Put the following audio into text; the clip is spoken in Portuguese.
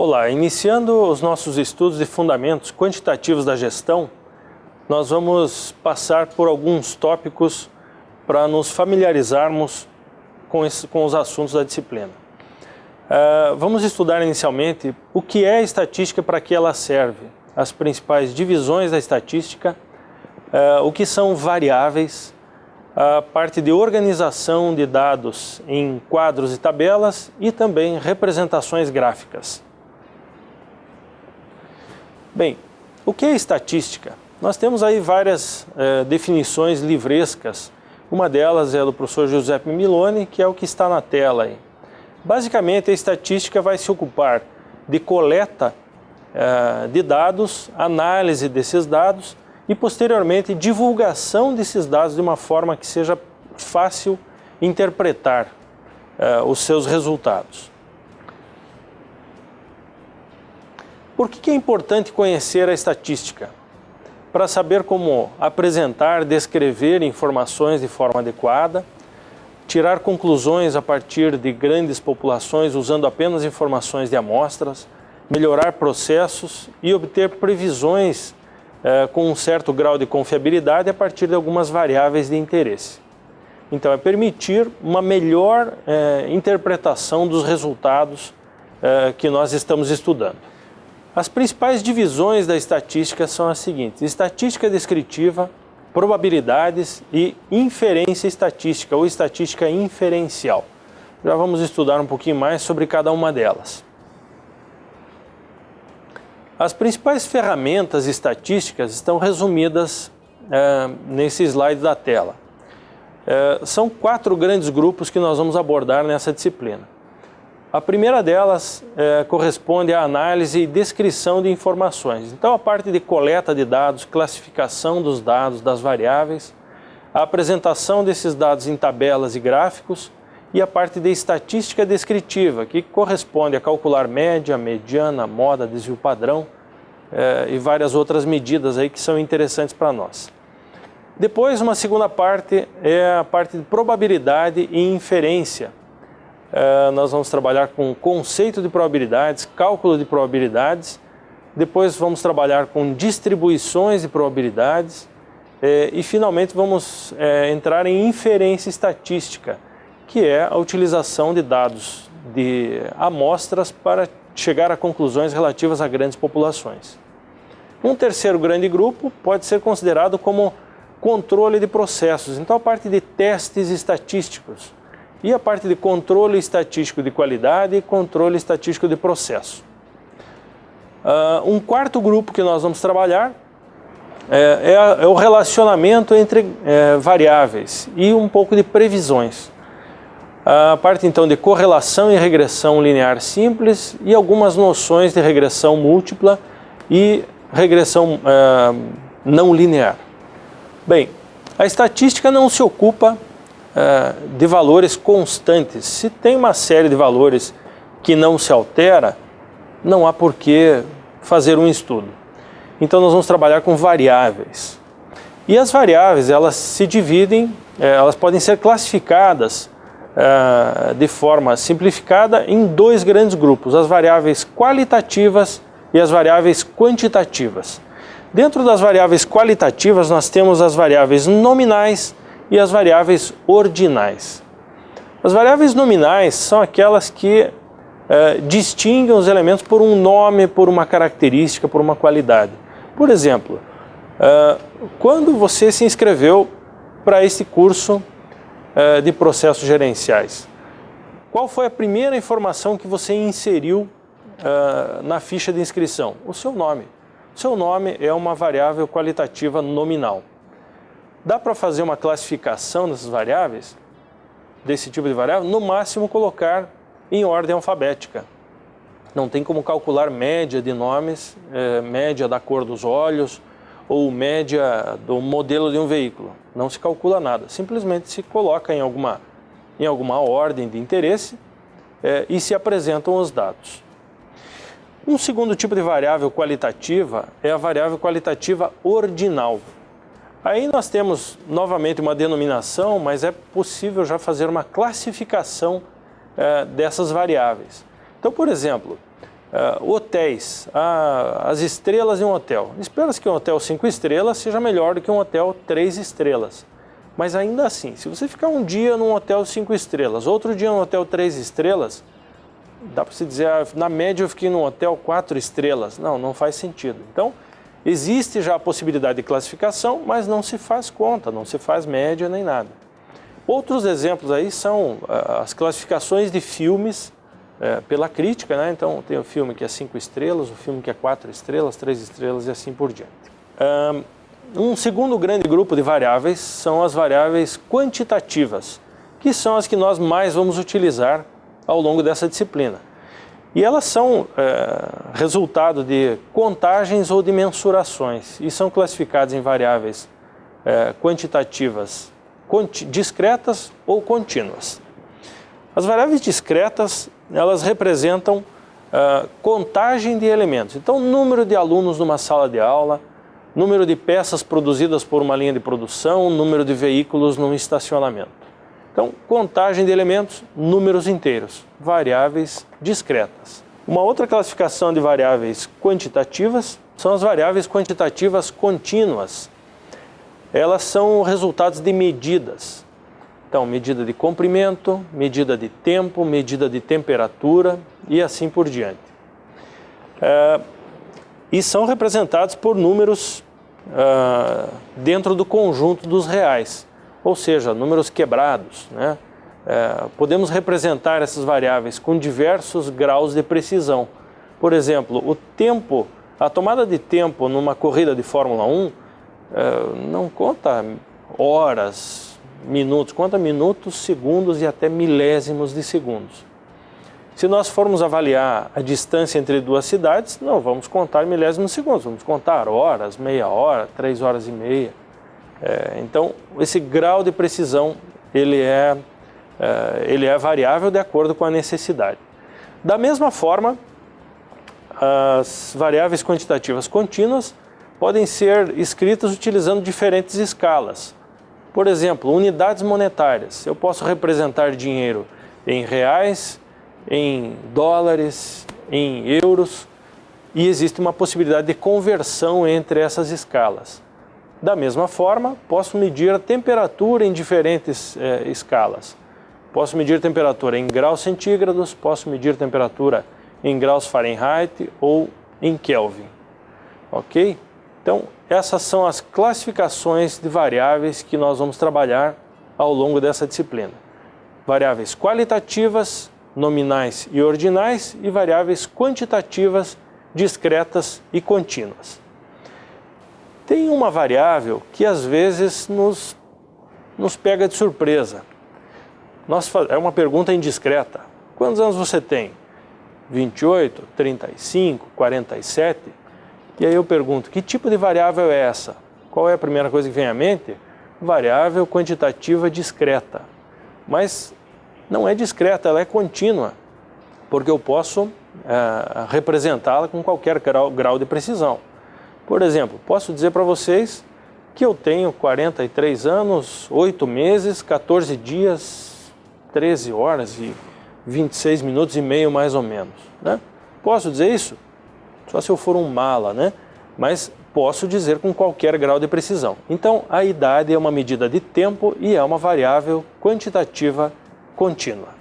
Olá, iniciando os nossos estudos de fundamentos quantitativos da gestão, nós vamos passar por alguns tópicos para nos familiarizarmos com os assuntos da disciplina. Vamos estudar inicialmente o que é a estatística e para que ela serve, as principais divisões da estatística, o que são variáveis, a parte de organização de dados em quadros e tabelas e também representações gráficas. Bem, o que é estatística? Nós temos aí várias definições livrescas. Uma delas é do professor Giuseppe Miloni, que é o que está na tela aí. Basicamente, a estatística vai se ocupar de coleta de dados, análise desses dados e, posteriormente, divulgação desses dados de uma forma que seja fácil interpretar os seus resultados. Por que é importante conhecer a estatística? Para saber como apresentar, descrever informações de forma adequada, tirar conclusões a partir de grandes populações usando apenas informações de amostras, melhorar processos e obter previsões com um certo grau de confiabilidade a partir de algumas variáveis de interesse. Então, é permitir uma melhor interpretação dos resultados que nós estamos estudando. As principais divisões da estatística são as seguintes: estatística descritiva, probabilidades e inferência estatística ou estatística inferencial. Já vamos estudar um pouquinho mais sobre cada uma delas. As principais ferramentas estatísticas estão resumidas nesse slide da tela. São 4 grandes grupos que nós vamos abordar nessa disciplina. A primeira delas corresponde à análise e descrição de informações. Então, a parte de coleta de dados, classificação dos dados, das variáveis, a apresentação desses dados em tabelas e gráficos e a parte de estatística descritiva, que corresponde a calcular média, mediana, moda, desvio padrão e várias outras medidas aí que são interessantes para nós. Depois, uma segunda parte é a parte de probabilidade e inferência. Nós vamos trabalhar com conceito de probabilidades, cálculo de probabilidades, depois vamos trabalhar com distribuições de probabilidades e finalmente vamos entrar em inferência estatística, que é a utilização de dados de amostras para chegar a conclusões relativas a grandes populações. Um terceiro grande grupo pode ser considerado como controle de processos, então a parte de testes estatísticos, e a parte de controle estatístico de qualidade e controle estatístico de processo. Um quarto grupo que nós vamos trabalhar é o relacionamento entre variáveis e um pouco de previsões. A parte então de correlação e regressão linear simples e algumas noções de regressão múltipla e regressão não linear. Bem, a estatística não se ocupa de valores constantes. Se tem uma série de valores que não se altera, não há por que fazer um estudo. Então nós vamos trabalhar com variáveis. E as variáveis, elas se dividem, elas podem ser classificadas de forma simplificada em 2 grandes grupos: as variáveis qualitativas e as variáveis quantitativas. Dentro das variáveis qualitativas nós temos as variáveis nominais e as variáveis ordinais. As variáveis nominais são aquelas que distinguem os elementos por um nome, por uma característica, por uma qualidade. Por exemplo, quando você se inscreveu para esse curso de processos gerenciais, qual foi a primeira informação que você inseriu na ficha de inscrição? O seu nome. O seu nome é uma variável qualitativa nominal. Dá para fazer uma classificação dessas variáveis, desse tipo de variável, no máximo colocar em ordem alfabética. Não tem como calcular média de nomes, média da cor dos olhos ou média do modelo de um veículo. Não se calcula nada, simplesmente se coloca em alguma ordem de interesse e se apresentam os dados. Um segundo tipo de variável qualitativa é a variável qualitativa ordinal. Aí nós temos novamente uma denominação, mas é possível já fazer uma classificação dessas variáveis. Então, por exemplo, Hotéis, as estrelas em um hotel. Espera-se que um hotel 5 estrelas seja melhor do que um hotel 3 estrelas. Mas ainda assim, se você ficar um dia num hotel 5 estrelas, outro dia num hotel 3 estrelas, dá para se dizer, na média eu fiquei num hotel 4 estrelas. Não, não faz sentido. Então, existe já a possibilidade de classificação, mas não se faz conta, não se faz média nem nada. Outros exemplos aí são as classificações de filmes pela crítica, né? Então tem o filme que é 5 estrelas, o filme que é 4 estrelas, 3 estrelas e assim por diante. Um segundo grande grupo de variáveis são as variáveis quantitativas, que são as que nós mais vamos utilizar ao longo dessa disciplina. E elas são resultado de contagens ou de mensurações e são classificadas em variáveis quantitativas discretas ou contínuas. As variáveis discretas, elas representam contagem de elementos. Então, número de alunos numa sala de aula, número de peças produzidas por uma linha de produção, número de veículos num estacionamento. Então, contagem de elementos, números inteiros, variáveis discretas. Uma outra classificação de variáveis quantitativas são as variáveis quantitativas contínuas. Elas são resultados de medidas. Então, medida de comprimento, medida de tempo, medida de temperatura e assim por diante. E são representados por números dentro do conjunto dos reais, ou seja, números quebrados, né? Podemos representar essas variáveis com diversos graus de precisão. Por exemplo, o tempo, a tomada de tempo numa corrida de Fórmula 1 não conta horas, minutos, conta minutos, segundos e até milésimos de segundos. Se nós formos avaliar a distância entre duas cidades, não vamos contar milésimos de segundos, vamos contar horas, meia hora, 3 horas e meia. Então, esse grau de precisão, ele é variável de acordo com a necessidade. Da mesma forma, as variáveis quantitativas contínuas podem ser escritas utilizando diferentes escalas. Por exemplo, unidades monetárias. Eu posso representar dinheiro em reais, em dólares, em euros, e existe uma possibilidade de conversão entre essas escalas. Da mesma forma, posso medir a temperatura em diferentes escalas. Posso medir temperatura em graus centígrados, posso medir temperatura em graus Fahrenheit ou em Kelvin. Ok? Então, essas são as classificações de variáveis que nós vamos trabalhar ao longo dessa disciplina. Variáveis qualitativas, nominais e ordinais e variáveis quantitativas, discretas e contínuas. Tem uma variável que às vezes nos pega de surpresa. É uma pergunta indiscreta. Quantos anos você tem? 28, 35, 47? E aí eu pergunto, que tipo de variável é essa? Qual é a primeira coisa que vem à mente? Variável quantitativa discreta. Mas não é discreta, ela é contínua, porque eu posso representá-la com qualquer grau de precisão. Por exemplo, posso dizer para vocês que eu tenho 43 anos, 8 meses, 14 dias, 13 horas e 26 minutos e meio mais ou menos, né? Posso dizer isso? Só se eu for um mala, né? Mas posso dizer com qualquer grau de precisão. Então, a idade é uma medida de tempo e é uma variável quantitativa contínua.